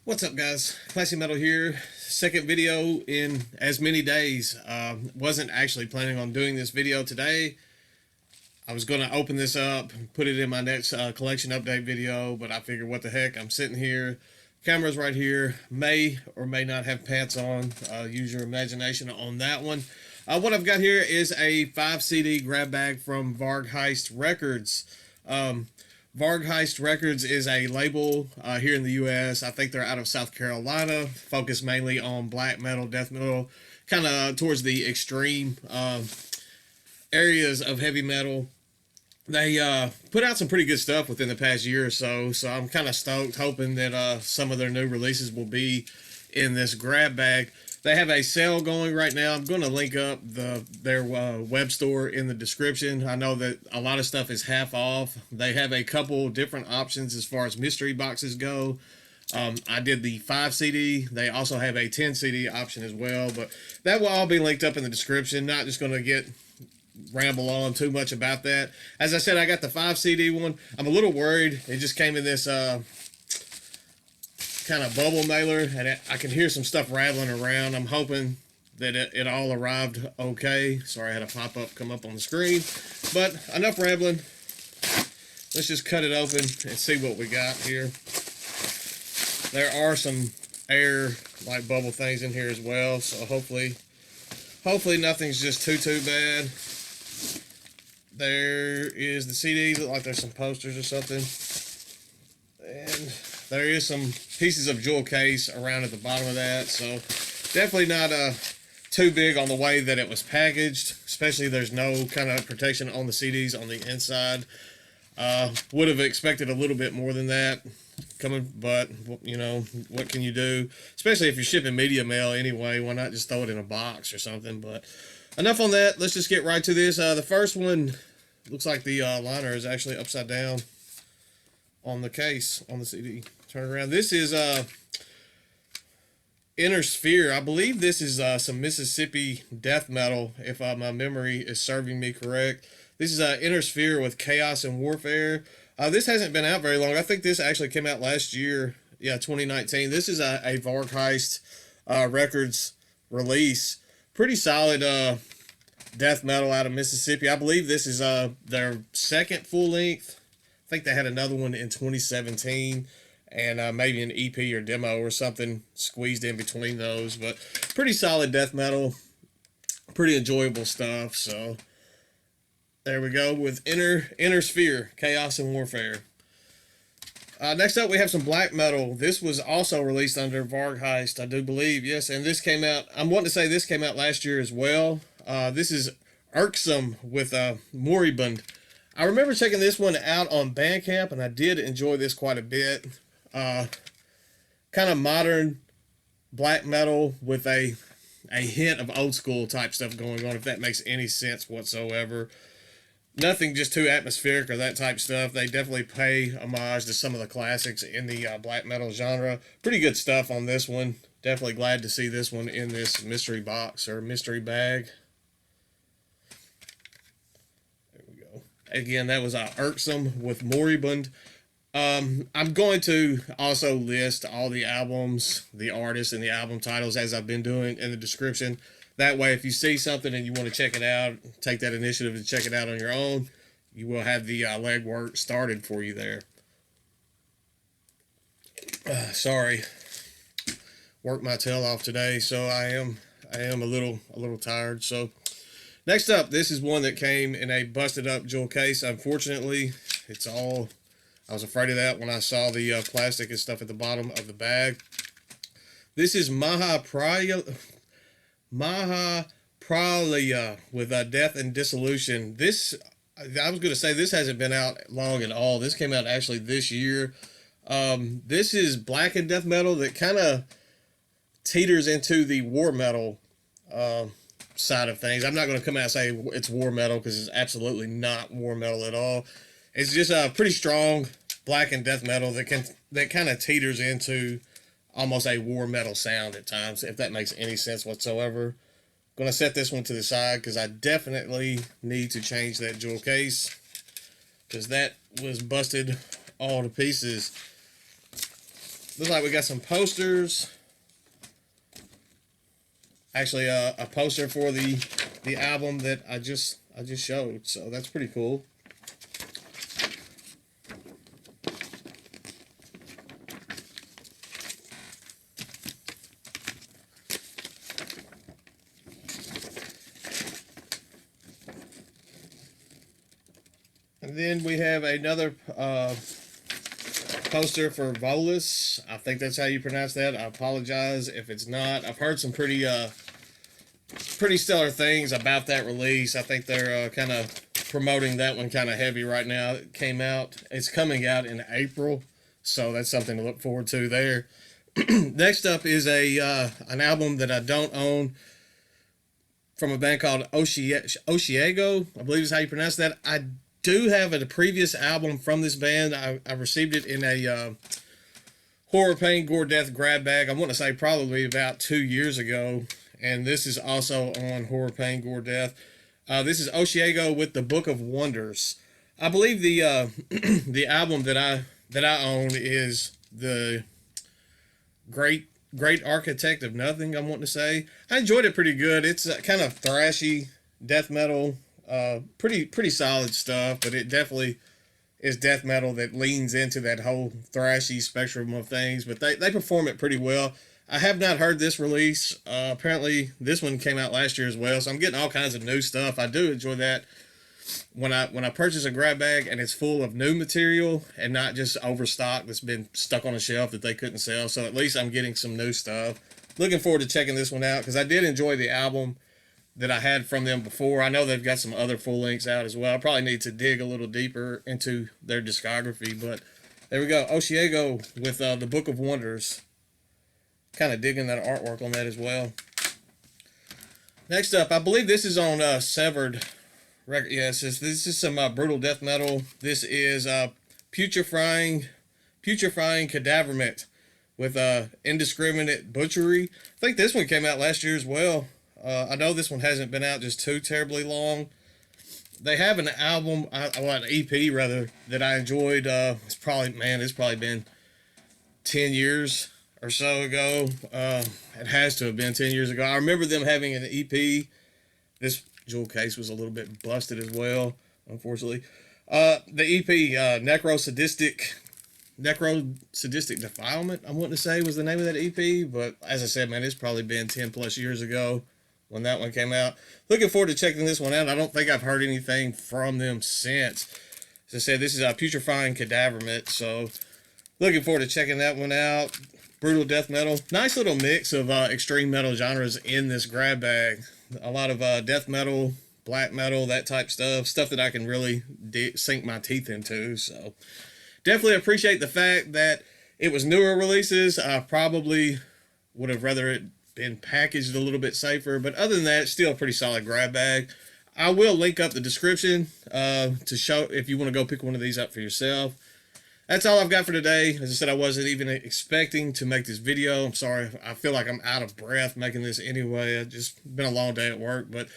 What's up, guys? Classy Metal here. Second video in as many days. Wasn't actually planning on doing this video today. I was going to open this up, put it in my next collection update video, but I figured, what the heck? I'm sitting here, camera's right here, may or may not have pants on. Use your imagination on that one. What I've got here is a 5 CD grab bag from Vargheist Records. Vargheist Records is a label here in the U.S. I think they're out of South Carolina, focused mainly on black metal, death metal, kind of towards the extreme areas of heavy metal. They put out some pretty good stuff within the past year or so, so I'm kind of stoked, hoping that some of their new releases will be in this grab bag. They have a sale going right now. I'm going to link up their web store in the description. I know that a lot of stuff is half off. They have a couple different options as far as mystery boxes go. I did the 5 CD. They also have a 10 CD option as well, but that will all be linked up in the description. Not just going to ramble on too much about that. As I said, I got the 5 CD one. I'm a little worried. It just came in this kind of bubble mailer, and I can hear some stuff rattling around. I'm hoping that it all arrived okay. Sorry, I had a pop-up come up on the screen, but enough rambling. Let's just cut it open and see what we got here. There are some air like bubble things in here as well, so hopefully nothing's just too bad. There is the CD. Look like there's some posters or something, and there is some pieces of jewel case around at the bottom of that, so definitely not too big on the way that it was packaged, especially there's no kind of protection on the CDs on the inside. Would have expected a little bit more than that coming, but you know, what can you do? Especially if you're shipping media mail anyway, why not just throw it in a box or something? But enough on that, let's just get right to this. The first one looks like the liner is actually upside down on the case, on the CD. Turn around. This is Inner Sphere. I believe this is some Mississippi death metal, if my memory is serving me correct. This is Inner Sphere with Chaos and Warfare. This hasn't been out very long. I think this actually came out last year. Yeah, 2019. This is a Vargheist Records release. Pretty solid death metal out of Mississippi. I believe this is their second full length. I think they had another one in 2017, and maybe an EP or demo or something squeezed in between those. But pretty solid death metal, pretty enjoyable stuff. So there we go with Inner Sphere, Chaos and Warfare. Next up, we have some black metal. This was also released under Vargheist, I do believe. Yes, and this came out, I'm wanting to say this came out last year as well. This is Irksvm with Moribund. I remember checking this one out on Bandcamp, and I did enjoy this quite a bit. Kind of modern black metal with a hint of old school type stuff going on, if that makes any sense whatsoever. Nothing just too atmospheric or that type stuff. They definitely pay homage to some of the classics in the black metal genre. Pretty good stuff on this one. Definitely glad to see this one in this mystery box or mystery bag. Again, that was Irksvm with Moribund. I'm going to also list all the albums, the artists, and the album titles as I've been doing in the description. That way, if you see something and you want to check it out, take that initiative to check it out on your own, you will have the legwork started for you there. Sorry, worked my tail off today, so I am a little tired. So next up, this is one that came in a busted up jewel case. Unfortunately, I was afraid of that when I saw the plastic and stuff at the bottom of the bag. This is Maha Pralaya with Death and Dissolution. This, I was going to say, this hasn't been out long at all. This came out actually this year. This is black and death metal that kind of teeters into the war metal side of things. I'm not going to come out and say it's war metal, because it's absolutely not war metal at all. It's just a pretty strong black and death metal that kind of teeters into almost a war metal sound at times, if that makes any sense whatsoever. Going to set this one to the side because I definitely need to change that jewel case, because that was busted all to pieces. Looks like we got some posters. Actually, a poster for the album that I just showed. So that's pretty cool. And then we have another poster for Volus. I think that's how you pronounce that. I apologize if it's not. I've heard some pretty stellar things about that release. I think they're kind of promoting that one kind of heavy right now. It came out. It's coming out in April, so that's something to look forward to there. Next up is an album that I don't own from a band called Oshiego. I believe is how you pronounce that. I do have a previous album from this band. I received it in a horror, pain, gore, death grab bag. I want to say probably about 2 years ago. And this is also on horror, pain, gore, death. This is Oshiego with the Book of Wonders. I believe the the album that I own is the Great Architect of Nothing. I'm wanting to say I enjoyed it pretty good. It's kind of thrashy death metal. Pretty solid stuff, but it definitely is death metal that leans into that whole thrashy spectrum of things, but they perform it pretty well. I have not heard this release. Apparently this one came out last year as well, so I'm getting all kinds of new stuff. I do enjoy that when I purchase a grab bag and it's full of new material and not just overstock that's been stuck on a shelf that they couldn't sell. So at least I'm getting some new stuff. Looking forward to checking this one out because I did enjoy the album that I had from them before. I know they've got some other full lengths out as well. I probably need to dig a little deeper into their discography, but there we go. Oshiego with the Book of Wonders. Kind of digging that artwork on that as well. Next up, I believe this is on Severed Record. Yes, this is some brutal death metal. This is Putrefying Cadavernment with Indiscriminate Butchery. I think this one came out last year as well. I know this one hasn't been out just too terribly long. They have an album, an EP rather, that I enjoyed. It's probably been 10 years or so ago. It has to have been 10 years ago. I remember them having an EP. This jewel case was a little bit busted as well, unfortunately. The EP, Necro Sadistic Defilement, I want to say was the name of that EP. But as I said, man, it's probably been 10 plus years ago when that one came out. Looking forward to checking this one out. I don't think I've heard anything from them since. As I said, this is Putrefying Cadavernment, so looking forward to checking that one out. Brutal death metal. Nice little mix of extreme metal genres in this grab bag. A lot of death metal, black metal, that type stuff. Stuff that I can really sink my teeth into. So definitely appreciate the fact that it was newer releases. I probably would have rather it been packaged a little bit safer, but other than that, it's still a pretty solid grab bag. I will link up the description to show if you want to go pick one of these up for yourself. That's all I've got for today. As I said, I wasn't even expecting to make this video. I'm sorry. I feel like I'm out of breath making this anyway. It's just been a long day at work, but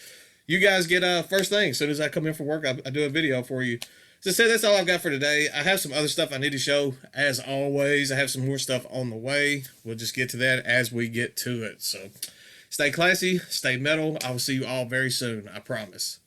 you guys get first thing. As soon as I come in for work, I do a video for you. As I said, that's all I've got for today. I have some other stuff I need to show. As always, I have some more stuff on the way. We'll just get to that as we get to it. So stay classy, stay metal. I will see you all very soon. I promise.